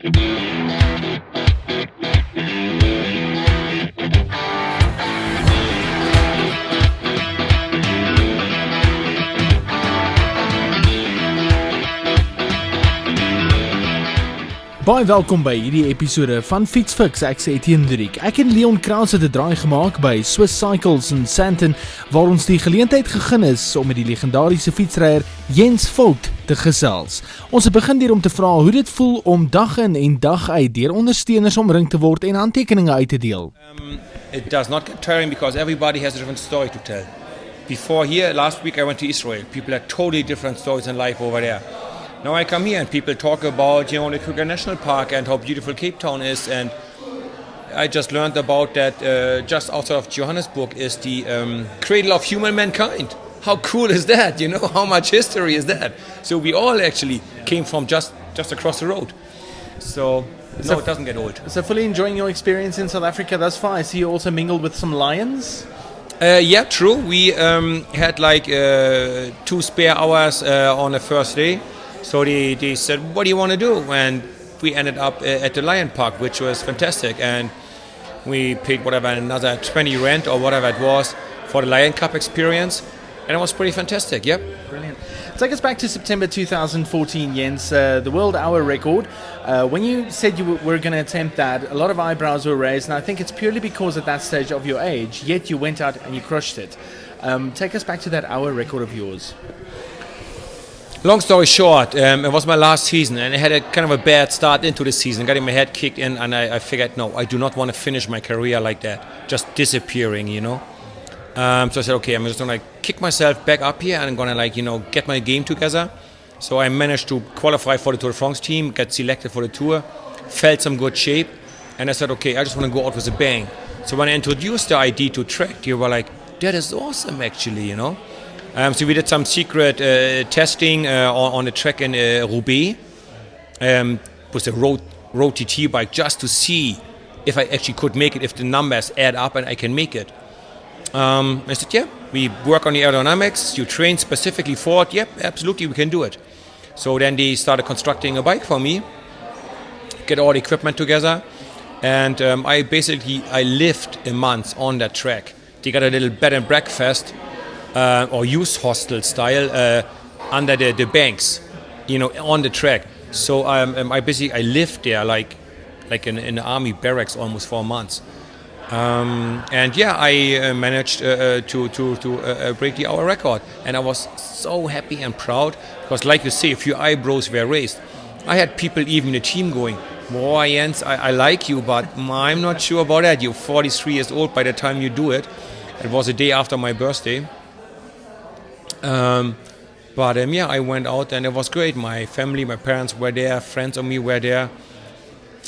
Baie welkom by hierdie episode van Fietsfiks. Ek is Ettienne Ludick. Ek en Leon Krause het 'n draai gemaak by Swiss Cycles in Sandton, waar ons die geleentheid gegee is om met die legendariese fietsryer Voigt te gesels. Ons het begin deur om te vra hoe dit voel om dag in en dag uit deur ondersteuners omring te word en handtekeninge uit te deel. It does not get tiring because everybody has a different story to tell. Before here, last week I went to Israel. People had totally different stories in life over there. Now I come here and people talk about, the Kruger National Park and how beautiful Cape Town is, and I just learned about that just outside of Johannesburg is the cradle of human mankind. How cool is that? How much history is that? So we all actually came from just across the road. So no, it doesn't get old. So fully enjoying your experience in South Africa thus far. I see you also mingled with some lions. Yeah, true. We had like 2 spare hours on the first day. So they said, what do you want to do? And we ended up at the Lion Park, which was fantastic. And we paid another 20 rand or whatever it was for the Lion Cup experience. And it was pretty fantastic, yep. Brilliant. Take us back to September 2014, Jens, the world hour record. When you said you were going to attempt that, a lot of eyebrows were raised. And I think it's purely because at that stage of your age, yet you went out and you crushed it. Take us back to that hour record of yours. Long story short, it was my last season and I had a kind of a bad start into the season, got my head kicked in, and I figured, no, I do not want to finish my career like that, just disappearing, So I said, okay, I'm just going to kick myself back up here and I'm going to get my game together. So I managed to qualify for the Tour de France team, get selected for the Tour, felt some good shape, and I said, okay, I just want to go out with a bang. So when I introduced the idea to Trek, you were like, that is awesome actually, So we did some secret testing on the track in Roubaix with a road TT bike just to see if I actually could make it, if the numbers add up and I can make it. I said, yeah, we work on the aerodynamics, you train specifically for it, yep, absolutely, we can do it. So then they started constructing a bike for me, get all the equipment together, and I lived a month on that track. They got a little bed and breakfast, or youth hostel style under the banks, on the track. So I lived there like in the army barracks almost for months. I managed to break the hour record, and I was so happy and proud because, like you say, a few eyebrows were raised. I had people even in the team going, "Boy, Jens, I like you, but I'm not sure about that. You're 43 years old by the time you do it." It was a day after my birthday. I went out and it was great. My family, my parents were there, friends of me were there,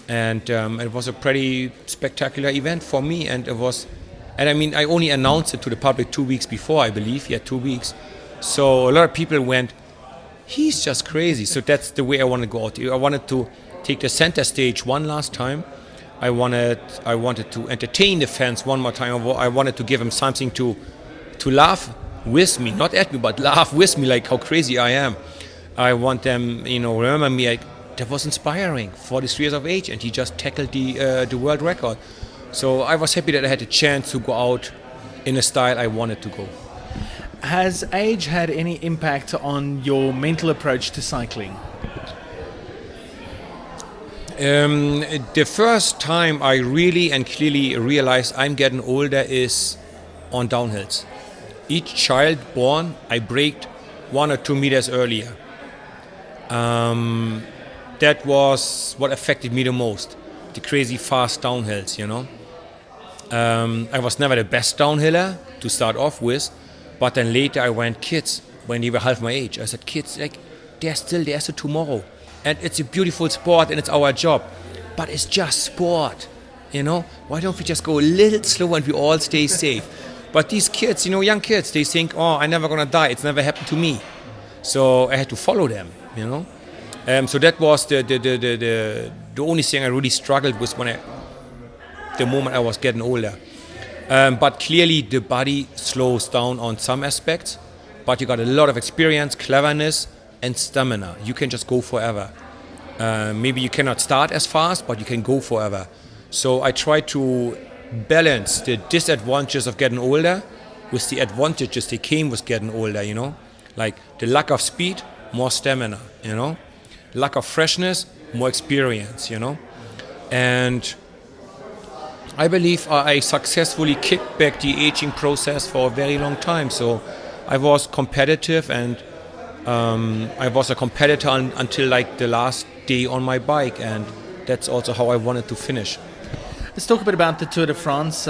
and it was a pretty spectacular event for me. And I only announced it to the public 2 weeks before, I believe. Yeah, 2 weeks. So a lot of people went, he's just crazy. So that's the way I want to go out. I wanted to take the center stage one last time. I wanted to entertain the fans one more time. I wanted to give them something to laugh with me, not at me, but laugh with me, like how crazy I am. I want them, remember me. That was inspiring. 43 years of age, and he just tackled the world record. So I was happy that I had a chance to go out in a style I wanted to go. Has age had any impact on your mental approach to cycling? The first time I really and clearly realized I'm getting older is on downhills. Each child born, I braked 1 or 2 meters earlier. That was what affected me the most, the crazy fast downhills, I was never the best downhiller to start off with, but then later I went, kids, when they were half my age, I said, kids, they're still there to tomorrow. And it's a beautiful sport and it's our job, but it's just sport, Why don't we just go a little slower and we all stay safe? But these kids, young kids, they think, oh, I'm never going to die. It's never happened to me. So I had to follow them, So that was the only thing I really struggled with the moment I was getting older. But clearly the body slows down on some aspects, but you got a lot of experience, cleverness, and stamina. You can just go forever. Maybe you cannot start as fast, but you can go forever. So I try to balance the disadvantages of getting older with the advantages that came with getting older, you know? Like the lack of speed, more stamina, you know? Lack of freshness, more experience, you know? And I believe I successfully kicked back the aging process for a very long time. So I was competitive, and I was a competitor until like the last day on my bike, and that's also how I wanted to finish. Let's talk a bit about the Tour de France.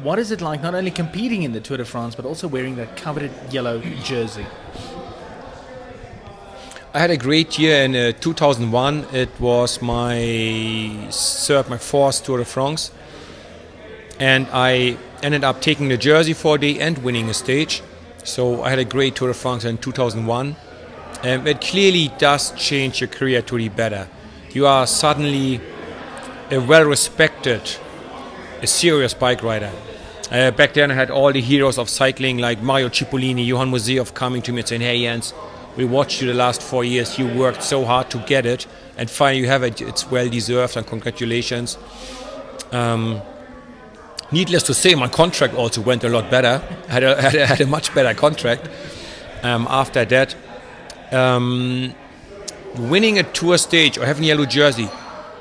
What is it like not only competing in the Tour de France, but also wearing that coveted yellow jersey? I had a great year in 2001. It was my fourth Tour de France. And I ended up taking the jersey for a day and winning a stage. So I had a great Tour de France in 2001. It clearly does change your career to the better. You are suddenly a well-respected, a serious bike rider. Back then I had all the heroes of cycling like Mario Cipollini, Johan Museev coming to me and saying, "Hey Jens, we watched you the last 4 years, you worked so hard to get it, and finally you have it, it's well deserved, and congratulations." Needless to say, my contract also went a lot better. I had a much better contract after that. Winning a tour stage or having a yellow jersey,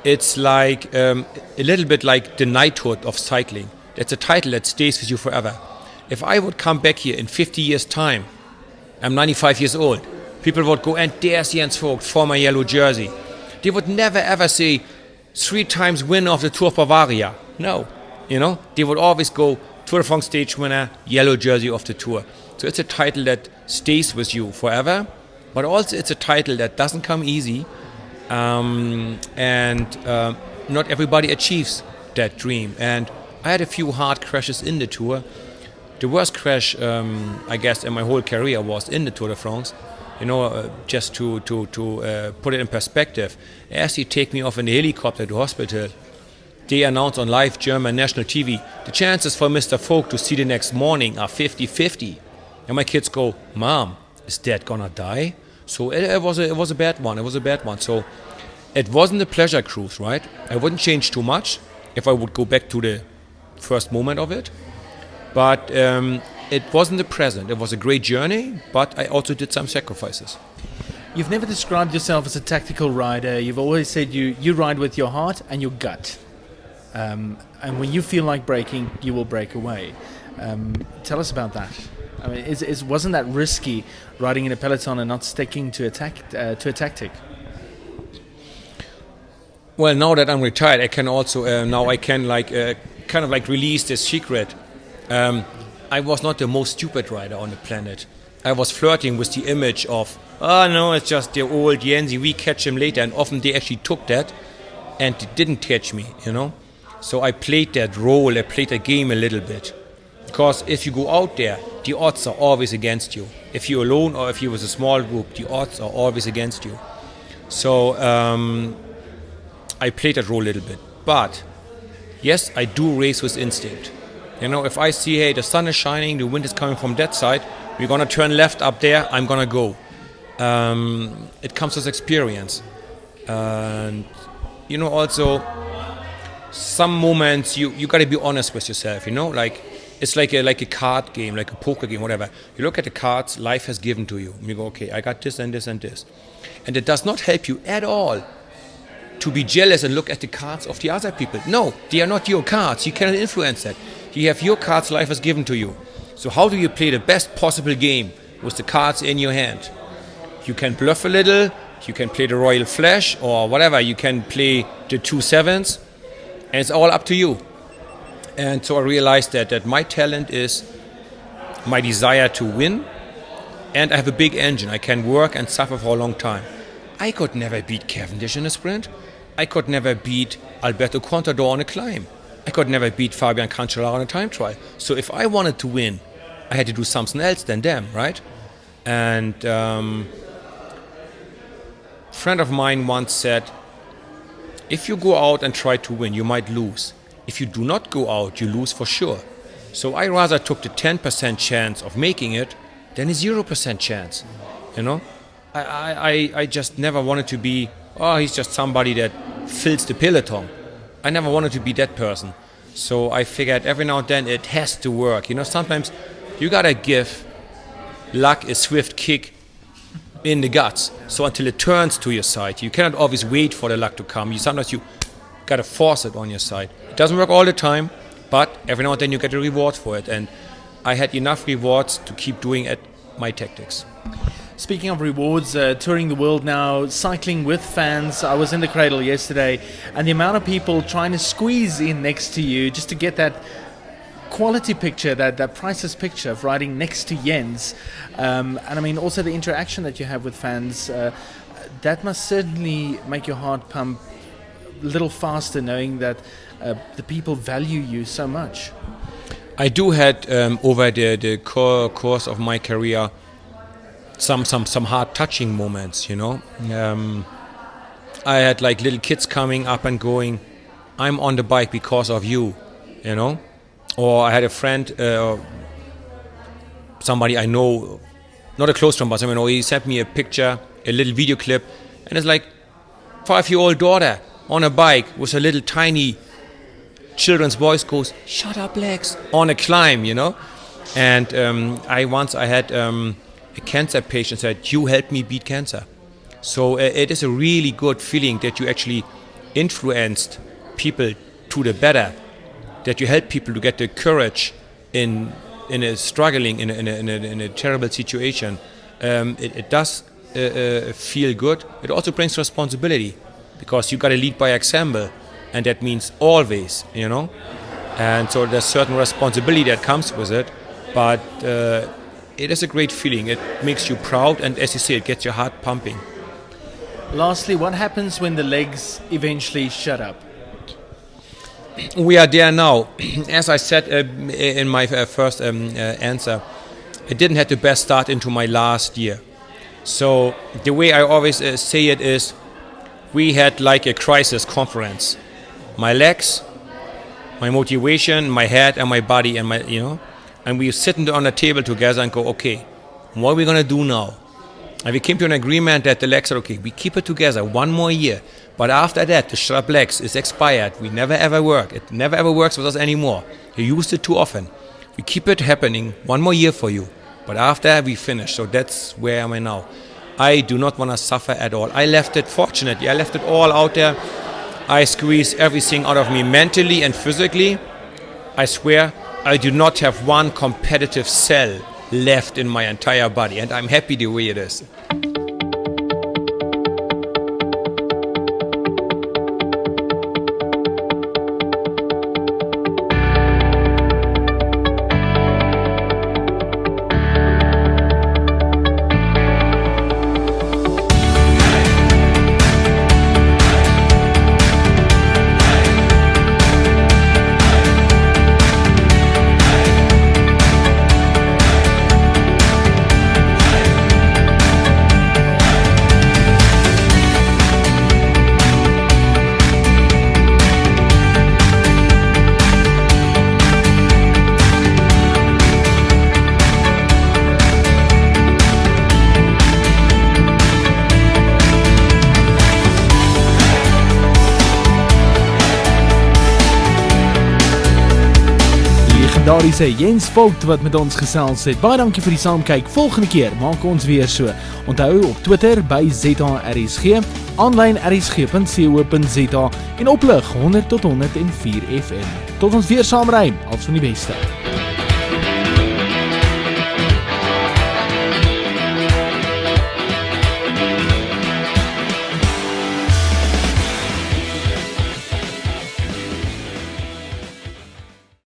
it's like a little bit like the knighthood of cycling. That's a title that stays with you forever. If I would come back here in 50 years' time, I'm 95 years old, people would go, "And there's Jens Voigt, former yellow jersey." They would never ever say 3 times winner of the Tour of Bavaria. No. You know, they would always go Tour de France stage winner, yellow jersey of the Tour. So it's a title that stays with you forever, but also it's a title that doesn't come easy, and not everybody achieves that dream. And I had a few hard crashes in the Tour. The worst crash, I guess, in my whole career was in the Tour de France. You know, just to put it in perspective, as he take me off in the helicopter to hospital, they announced on live German national TV, the chances for Mr. Voigt to see the next morning are 50-50. And my kids go, "Mom, is Dad gonna die?" So it was a bad one. It was a bad one. So it wasn't a pleasure cruise, right? I wouldn't change too much if I would go back to the first moment of it. But it wasn't the present. It was a great journey, but I also did some sacrifices. You've never described yourself as a tactical rider. You've always said you ride with your heart and your gut. And when you feel like breaking, you will break away. Tell us about that. I mean, wasn't that risky, riding in a peloton and not sticking to a tactic? Well, now that I'm retired, I can also kind of release the secret. I was not the most stupid rider on the planet. I was flirting with the image of, "Oh no, it's just the old Jensi, we catch him later," and often they actually took that and they didn't catch me, you know. So I played that role, I played the game a little bit. Because if you go out there, the odds are always against you. If you're alone or if you're with a small group, the odds are always against you. So I played that role a little bit. But yes, I do race with instinct. You know, if I see, hey, the sun is shining, the wind is coming from that side, we're going to turn left up there, I'm going to go. It comes with experience. And, you know, also, some moments you got to be honest with yourself, you know, like it's like a card game, like a poker game, whatever. You look at the cards life has given to you, and you go, okay, I got this and this and this, and it does not help you at all to be jealous and look at the cards of the other people. No, they are not your cards. You cannot influence that. You have your cards life has given to you. So how do you play the best possible game with the cards in your hand? You can bluff a little, you can play the royal flush or whatever, you can play the 2 sevens. And it's all up to you. And so I realized that my talent is my desire to win, and I have a big engine. I can work and suffer for a long time. I could never beat Cavendish in a sprint. I could never beat Alberto Contador on a climb. I could never beat Fabian Cancellara on a time trial. So if I wanted to win, I had to do something else than them, right? And a friend of mine once said, if you go out and try to win, you might lose. If you do not go out, you lose for sure. So I rather took the 10% chance of making it than a 0% chance. You know, I just never wanted to be oh, he's just somebody that fills the peloton. I never wanted to be that person. So I figured every now and then it has to work. Sometimes you gotta give luck a swift kick in the guts. So until it turns to your side, you cannot always wait for the luck to come. Sometimes you gotta force it on your side. It doesn't work all the time, but every now and then you get a reward for it. And I had enough rewards to keep doing it, my tactics. Speaking of rewards, touring the world now, cycling with fans. I was in the Cradle yesterday, and the amount of people trying to squeeze in next to you just to get that quality picture, that priceless picture of riding next to Jens. And I mean, also the interaction that you have with fans, that must certainly make your heart pump a little faster, knowing that the people value you so much. I do had, over the course of my career, some heart touching moments, I had like little kids coming up and going, I'm on the bike because of you, or I had a friend, somebody I know, not a close friend, but he sent me a picture, a little video clip, and it's like 5-year-old daughter on a bike with a little tiny children's voice goes, shut up Lex, on a climb, and I had a cancer patient said, you helped me beat cancer. So it is a really good feeling that you actually influenced people to the better, that you help people to get the courage in a struggling, in a terrible situation. It does feel good. It also brings responsibility, because you got to lead by example, and that means always, And so there's certain responsibility that comes with it, but it is a great feeling. It makes you proud, and as you say, it gets your heart pumping. Lastly, what happens when the legs eventually shut up? We are there now. As I said in my first answer, I didn't have the best start into my last year. So the way I always say it is, we had like a crisis conference. My legs, my motivation, my head, and my body, and and we sitting on a table together and go, okay, what are we going to do now? And we came to an agreement that the legs are okay. We keep it together 1 more year. But after that, the shut up legs is expired. We never ever work. It never ever works with us anymore. You used it too often. We keep it happening 1 more year for you. But after, we finish. So that's where am I now. I do not want to suffer at all. I left it, fortunately, I left it all out there. I squeezed everything out of me mentally and physically. I swear, I do not have one competitive cell left in my entire body, and I'm happy the way it is. Legendariese Jens Voigt wat met ons gesels het. Baie dankie vir die saamkyk. Volgende keer maak ons weer so. Onthou op Twitter by ZRSG, aanlyn rsg.co.za en oplig 100 tot 104 FM. Tot ons weer saam ry. Alles van die beste.